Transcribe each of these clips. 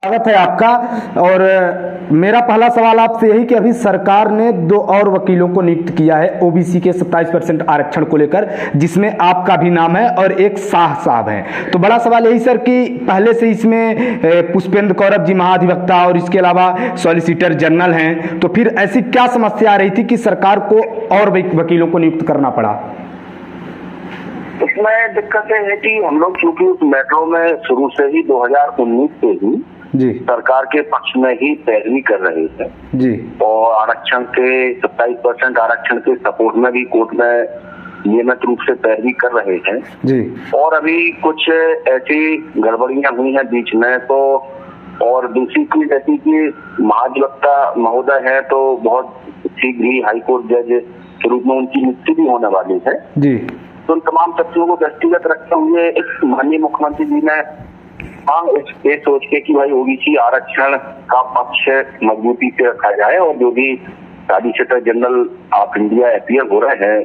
स्वागत है आपका। और मेरा पहला सवाल आपसे यही कि अभी सरकार ने 2 और वकीलों को नियुक्त किया है ओबीसी के 27% आरक्षण को लेकर, जिसमें आपका भी नाम है और एक शाह साहब हैं। तो बड़ा सवाल यही सर कि पहले से इसमें पुष्पेंद्र कौरव जी महाधिवक्ता और इसके अलावा सॉलिसिटर जनरल हैं, तो फिर ऐसी क्या समस्या आ रही थी कि सरकार को और वकीलों को नियुक्त करना पड़ा? इसमें दिक्कत है कि हम लोग चूंकि उस मेट्रो में शुरू से ही 2019 से ही जी सरकार के पक्ष में ही पैरवी कर रहे थे जी, और आरक्षण के 27% आरक्षण के सपोर्ट में भी कोर्ट में नियमित रूप से पैरवी कर रहे हैं जी। और अभी कुछ ऐसी गड़बड़ियां हुई हैं बीच में, तो और दूसरी चीज ऐसी कि महाधिवक्ता महोदय है तो बहुत शीघ्र ही हाईकोर्ट जज के रूप में उनकी नियुक्ति भी होने वाली है जी। तो उन तमाम तथ्यों को दृष्टिगत रखते हुए माननीय मुख्यमंत्री जी ने ये सोच के कि भाई ओबीसी आरक्षण का पक्ष मजबूती से रखा जाए और जो भी solicitor general of India appear हो रहे हैं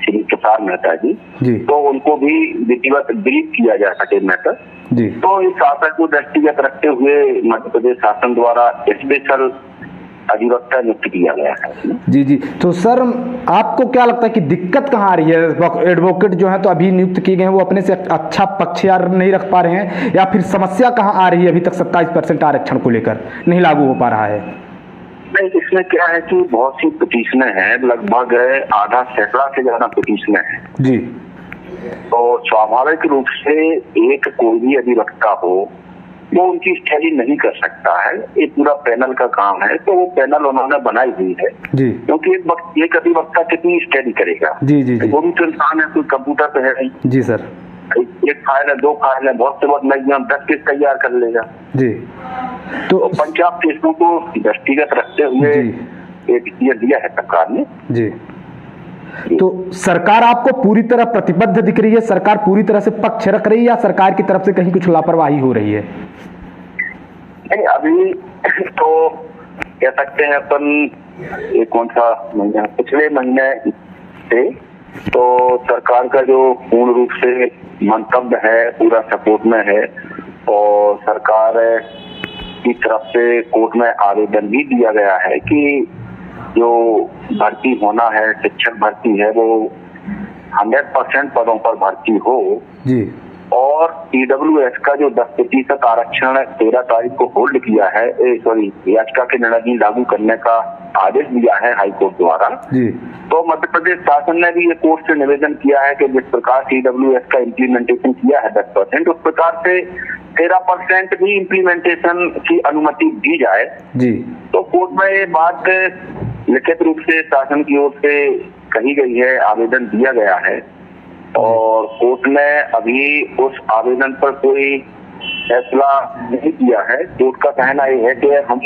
श्री तुषार मेहता जी, तो उनको भी विधिवत ब्रीफ किया जा सके मैटर जी। तो इस आशय को दृष्टिगत रखते हुए मध्य प्रदेश शासन द्वारा स्पेशल अधिवक्ता नियुक्त किया गया है। जी जी। तो सर आपको क्या लगता है कि दिक्कत कहाँ आ रही है? एडवोकेट जो है तो अभी नियुक्त किए गए हैं, वो अपने से अच्छा पक्षकार नहीं रख पा रहे हैं, या फिर समस्या कहाँ आ रही है? अभी तक 27% आरक्षण को लेकर नहीं लागू हो पा रहा है। नहीं, इसमें क्या है कि बहुत सी पिटीशनें हैं, लगभग आधा सैकड़ा से ज्यादा पिटीशनें हैं जी। तो स्वाभाविक रूप से एक कोई भी अधिवक्ता हो वो उनकी स्टडी नहीं कर सकता है, ये पूरा पैनल का काम है। तो वो पैनल उन्होंने बनाई हुई है जी, क्योंकि एक अधिवक्ता कितनी स्टडी करेगा जी जी जी। वो भी तो इंसान है, कोई कंप्यूटर पे है नहीं जी सर। एक फाइल है, 2 फाइल है, बहुत से बहुत मैक्सिमम 10 केस तैयार कर लेगा जी। तो पंजाब केसों को दृष्टिगत रखते हुए एक दिया है सरकार ने जी। तो सरकार आपको पूरी तरह प्रतिबद्ध दिख रही है? सरकार पूरी तरह से पक्ष रख रही है या सरकार की तरफ से कहीं कुछ लापरवाही हो रही है? नहीं, अभी तो कह सकते हैं अपन ये कौन सा महीना, पिछले महीने से तो सरकार का जो पूर्ण रूप से मंतव्य है पूरा सपोर्ट में है और सरकार की तरफ से कोर्ट में आवेदन भी दिया गया है कि जो भर्ती होना है, शिक्षक भर्ती है, वो 100% पदों पर भर्ती हो जी। और ईडब्ल्यूएस का जो 10% आरक्षण 13 तारीख को होल्ड किया है, याचिका के निर्णय लागू करने का आदेश दिया है हाईकोर्ट द्वारा जी। तो मध्य प्रदेश शासन ने भी ये कोर्ट से निवेदन किया है कि जिस प्रकार से ईडब्ल्यूएस का इम्प्लीमेंटेशन किया है 10%, उस प्रकार से 13% भी इम्प्लीमेंटेशन की अनुमति दी जाए जी। तो कोर्ट में ये बात लिखित रूप से शासन की ओर से कही गई है, आवेदन दिया गया है और कोर्ट ने अभी उस आवेदन पर कोई फैसला नहीं किया है। कोर्ट का कहना ये है कि हम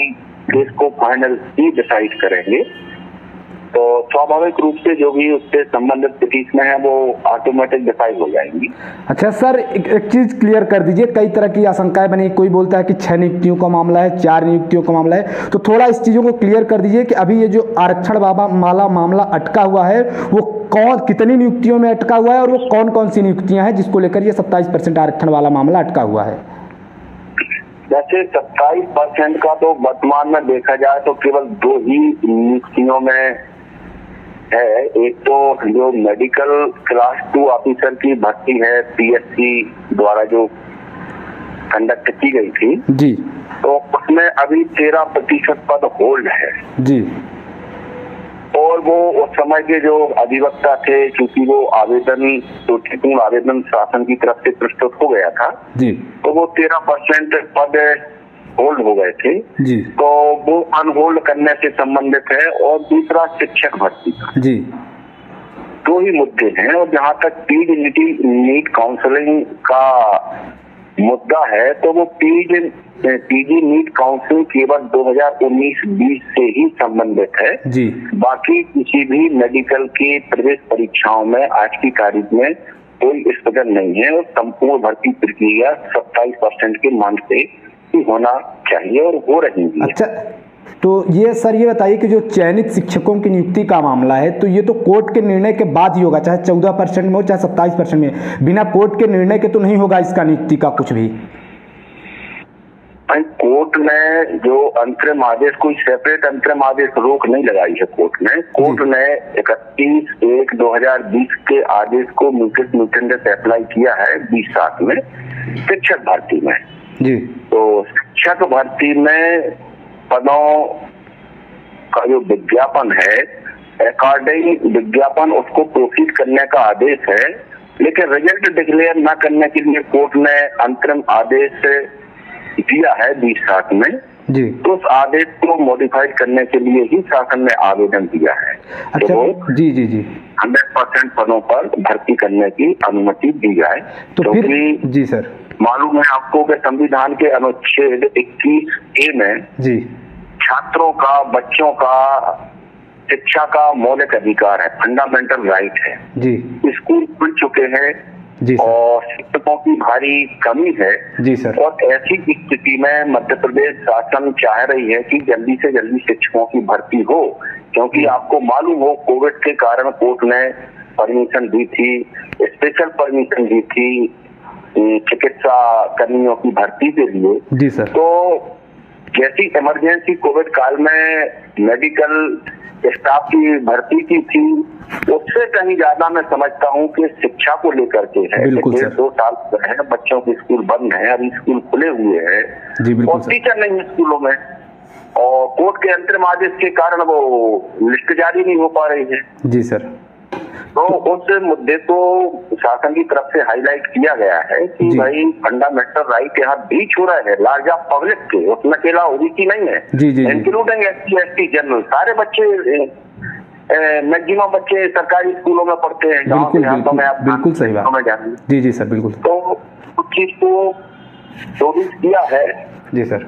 केस को फाइनल ही डिसाइड करेंगे, तो स्वाभाविक रूप से जो भी उससे संबंधित पिटीशन है वो ऑटोमेटिक डिसाइड हो जाएंगी। अच्छा सर, एक चीज क्लियर कर दीजिए, कई तरह की आशंकाएं बनी, कोई बोलता है कि 6 नियुक्तियों का मामला है, 4 नियुक्तियों का मामला है, तो थोड़ा इस चीजों को क्लियर कर दीजिए कि अभी ये जो आरक्षण माला मामला अटका हुआ है वो कितनी नियुक्तियों में अटका हुआ है और वो कौन कौन सी नियुक्तियां हैं जिसको लेकर ये 27% आरक्षण वाला मामला अटका हुआ है? वैसे 27% का तो वर्तमान में देखा जाए तो केवल 2 ही नियुक्तियों में है। एक तो जो मेडिकल क्लास 2 ऑफिसर की भर्ती है पीएससी द्वारा जो कंडक्ट की गई थी जी, तो उसमें अभी 13% पद होल्ड है जी। और वो उस समय के जो अधिवक्ता थे, क्योंकि वो आवेदन त्रुटिपूर्ण आवेदन शासन की तरफ से प्रस्तुत हो गया था जी, तो वो 13% पद होल्ड हो गए थे जी। तो वो अनहोल्ड करने से संबंधित है। और दूसरा शिक्षक भर्ती जी। 2 ही मुद्दे हैं। और जहाँ तक नीट काउंसलिंग का मुद्दा है तो वो पीजी नीट काउंसलिंग केवल 2019-20 से ही संबंधित है जी। बाकी किसी भी मेडिकल की प्रवेश परीक्षाओं में आज की तारीख में कोई स्थगन नहीं है और संपूर्ण भर्ती प्रक्रिया 27% के मान से होना चाहिए और हो रही है। अच्छा, तो ये सर ये बताइए कि जो चयनित शिक्षकों की नियुक्ति का मामला है तो ये तो कोर्ट के निर्णय के बाद ही होगा, चाहे 14% में हो चाहे 27% में, बिना कोर्ट के निर्णय के तो नहीं होगा इसका नियुक्ति का कुछ भी? भाई कोर्ट ने जो अंतरिम आदेश, कोई सेपरेट अंतरिम आदेश रोक नहीं लगाई है कोर्ट ने 31/1/2020 के आदेश को म्यूटेंट से अप्लाई किया है 20/7 में शिक्षक भर्ती में जी। तो शिक्षक भर्ती में पदों का जो विज्ञापन है, अकॉर्डिंग विज्ञापन उसको प्रोसीड करने का आदेश है, लेकिन रिजल्ट डिक्लेयर न करने के लिए कोर्ट ने अंतरिम आदेश दिया है 20/7 में जी। तो उस आदेश को मॉडिफाइड करने के लिए ही शासन ने आवेदन दिया है। अच्छा, तो जी जी जी 100% पदों पर भर्ती करने की अनुमति दी जाए। तो फिर जी सर, मालूम है आपको कि संविधान के अनुच्छेद 21A में जी छात्रों का, बच्चों का शिक्षा का मौलिक अधिकार है, फंडामेंटल राइट है जी। स्कूल खुल चुके हैं जी सर। और शिक्षकों की भारी कमी है जी सर। और ऐसी स्थिति में मध्य प्रदेश शासन चाह रही है कि जल्दी से जल्दी शिक्षकों की भर्ती हो, क्योंकि आपको मालूम हो कोविड के कारण कोर्ट ने परमिशन दी थी, स्पेशल परमिशन दी थी चिकित्सा कर्मियों की भर्ती के लिए। जी सर। तो जैसी इमरजेंसी कोविड काल में मेडिकल स्टाफ की भर्ती की थी, उससे कहीं ज्यादा मैं समझता हूं कि शिक्षा को लेकर के है। 1.5-2 साल है बच्चों के स्कूल बंद हैं, अभी स्कूल खुले हुए हैं जी, बिल्कुल और टीचर नहीं है स्कूलों में, और कोर्ट के अंतरिम आदेश के कारण वो लिस्ट जारी नहीं हो पा रही है। जी सर। तो उस मुद्दे को शासन की तरफ से हाईलाइट किया गया है कि भाई फंडामेंटल राइट यहाँ बीच हो रहा है लार्ज ऑफ पब्लिक के, उसमें अकेला ओबीसी नहीं है, जी जी, इंक्लूडिंग SC/ST जनरल, सारे बच्चे मैक्सिमम बच्चे सरकारी स्कूलों में पढ़ते हैं। बिल्कुल बिल्कुल सही बात। जी जी सर, बिल्कुल। तो उस चीज को प्रोड्यूस किया है जी सर।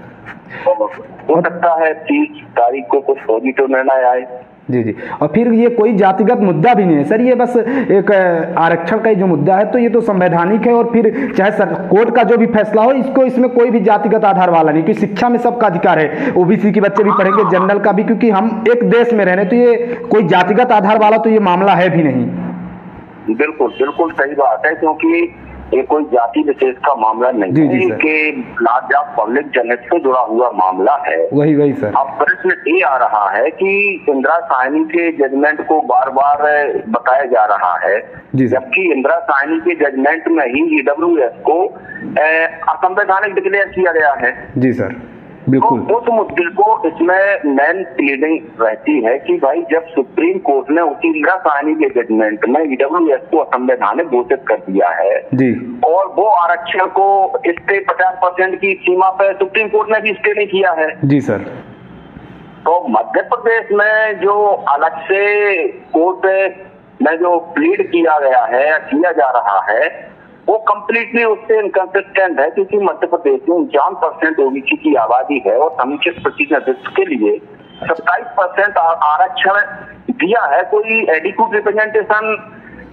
हो सकता है 30 तारीख को कुछ पॉजिटिव निर्णय आए। जी जी। और फिर ये कोई जातिगत मुद्दा भी नहीं है सर, ये बस एक आरक्षण का जो मुद्दा है तो ये तो संवैधानिक है, और फिर चाहे कोर्ट का जो भी फैसला हो इसको, इसमें कोई भी जातिगत आधार वाला नहीं, क्योंकि शिक्षा में सबका अधिकार है, ओबीसी के बच्चे भी पढ़ेंगे, जनरल का भी, क्योंकि हम एक देश में रह रहे हैं, तो ये कोई जातिगत आधार वाला तो ये मामला है भी नहीं। बिल्कुल बिल्कुल सही बात है, क्योंकि ये कोई जाति विशेष का मामला नहीं है कि लार्ज ऑफ पब्लिक जनहित से जुड़ा हुआ मामला है। वही सर। अब प्रश्न ये आ रहा है कि इंदिरा साहनी के जजमेंट को बार बार बताया जा रहा है, जबकि इंदिरा साहनी के जजमेंट में ही EWS को असंवैधानिक डिक्लेयर किया गया है। जी सर, बिल्कुल। तो उस मुद्दे को इसमें मेन प्लीडिंग रहती है कि भाई जब सुप्रीम कोर्ट ने उसी इंदिरा साहनी के जजमेंट में EWS को असंवैधानिक घोषित कर दिया है जी, और वो आरक्षण को स्टे 50% की सीमा पे सुप्रीम कोर्ट ने भी स्टे नहीं किया है। जी सर। तो मध्य प्रदेश में जो अलग से कोर्ट में जो प्लीड किया गया है या किया जा रहा है वो कम्प्लीटली उससे इनकंसिस्टेंट है, क्योंकि मध्य प्रदेश में 49% ओबीसी की आबादी है और समुचित प्रतिनिधित्व के लिए 27% आरक्षण दिया है। कोई एडिक्वेट रिप्रेजेंटेशन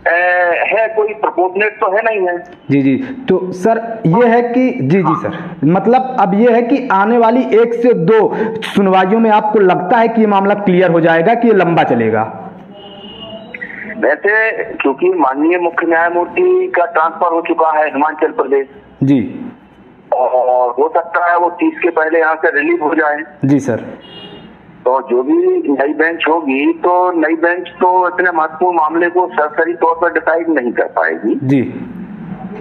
है, कोई प्रोपोर्शनेट तो है नहीं है। जी जी। तो सर ये है कि जी सर, मतलब अब ये है कि आने वाली 1 से 2 सुनवाइयों में आपको लगता है कि ये मामला क्लियर हो जाएगा कि ये लंबा चलेगा? वैसे क्योंकि माननीय मुख्य न्यायमूर्ति का ट्रांसफर हो चुका है हिमाचल प्रदेश जी, और हो सकता है वो 30 के पहले यहाँ से रिलीव हो जाए। जी सर। तो जो भी नई बेंच होगी तो नई बेंच तो इतने महत्वपूर्ण मामले को सरसरी तौर पर डिसाइड नहीं कर पाएगी जी,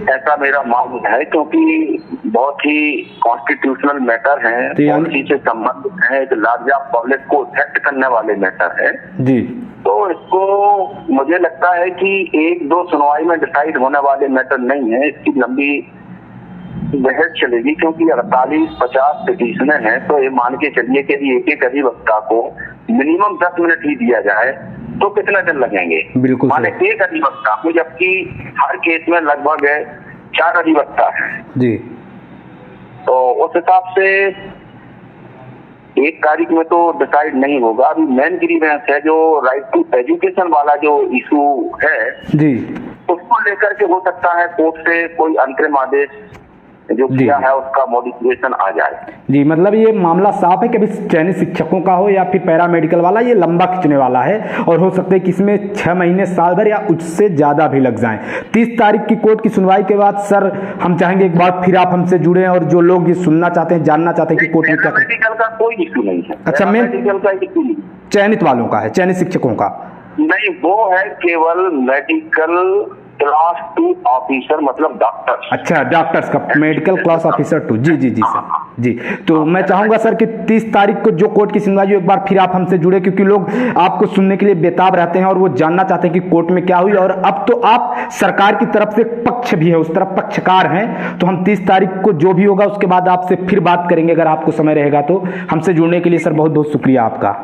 ऐसा मेरा मानना है, क्योंकि बहुत ही कॉन्स्टिट्यूशनल मैटर है, पॉलिसी से संबंधित है, एक लार्ज ऑफ पब्लिक को इफेक्ट करने वाले मैटर है जी। तो इसको मुझे लगता है कि 1-2 सुनवाई में डिसाइड होने वाले मैटर नहीं है, इसकी लंबी बहस चलेगी, क्योंकि 48-50 पिटीशनर हैं, तो ये मान के चलिए कि एक अधिवक्ता को मिनिमम 10 मिनट ही दिया जाए तो कितने दिन लगेंगे? बिल्कुल माने एक अधिवक्ता को, जबकि हर केस में लगभग 4 अधिवक्ता हैं जी। तो उस हिसाब से 1 तारीख में तो डिसाइड नहीं होगा। अभी मेन ग्रीवेंस है जो राइट टू एजुकेशन वाला जो इशू है जी, उसको लेकर के हो सकता है कोर्ट से कोई अंतरिम आदेश जो किया है उसका मॉडिफिकेशन आ जाए। जी, मतलब ये मामला साफ है कि अभी चयनित शिक्षकों का हो या फिर पैरामेडिकल वाला, ये लंबा खींचने वाला है और हो सकता है कि इसमें 6 महीने, साल भर या उससे ज्यादा भी लग जाएं। 30 तारीख की कोर्ट की सुनवाई के बाद सर हम चाहेंगे एक बार फिर आप हमसे जुड़े और जो लोग ये सुनना चाहते हैं, जानना चाहते हैं कि कोर्ट में क्या मेडिकल का कोई इशू नहीं है। अच्छा, मेडिकल का इशू नहीं, चयनित वालों का है, चयनित शिक्षकों का नहीं, वो है केवल मेडिकल क्लास 2 ऑफिसर, मतलब डॉक्टर। अच्छा, डॉक्टर्स का मेडिकल क्लास ऑफिसर 2। जी जी जी सर जी। तो मैं चाहूंगा सर कि 30 तारीख को जो कोर्ट की सुनवाई हो, एक बार फिर आप हमसे जुड़े, क्योंकि लोग आपको सुनने के लिए बेताब रहते हैं और वो जानना चाहते हैं कि कोर्ट में क्या हुई। और अब तो आप सरकार की तरफ से पक्ष भी है, उस तरफ पक्षकार हैं, तो हम 30 तारीख को जो भी होगा उसके बाद आपसे फिर बात करेंगे, अगर आपको समय रहेगा तो। हमसे जुड़ने के लिए सर बहुत बहुत शुक्रिया आपका।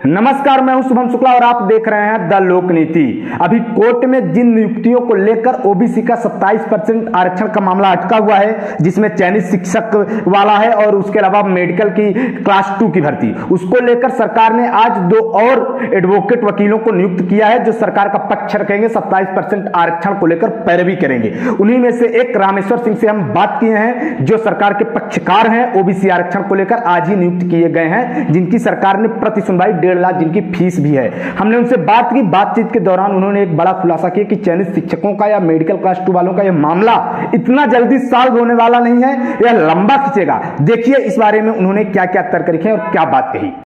नमस्कार, मैं हूं शुभम शुक्ला और आप देख रहे हैं द लोक नीति। अभी कोर्ट में जिन नियुक्तियों को लेकर ओबीसी का 27% आरक्षण का मामला अटका हुआ है, जिसमें चयनित शिक्षक वाला है और उसके अलावा मेडिकल की क्लास 2 की भर्ती, उसको लेकर सरकार ने आज 2 और एडवोकेट वकीलों को नियुक्त किया है जो सरकार का पक्ष रखेंगे, 27% आरक्षण को लेकर पैरवी करेंगे। उन्हीं में से एक रामेश्वर सिंह से हम बात किए हैं जो सरकार के पक्षकार हैं, ओबीसी आरक्षण को लेकर आज ही नियुक्त किए गए हैं, जिनकी सरकार ने प्रति सुनवाई 1.5 लाख जिनकी फीस भी है। हमने उनसे बात की, बातचीत के दौरान उन्होंने एक बड़ा खुलासा किया कि चयनित शिक्षकों का या मेडिकल क्लास 2 वालों का यह मामला इतना जल्दी सॉल्व होने वाला नहीं है, यह लंबा खींचेगा। देखिए इस बारे में उन्होंने क्या क्या तर्क रखे और क्या बात कही।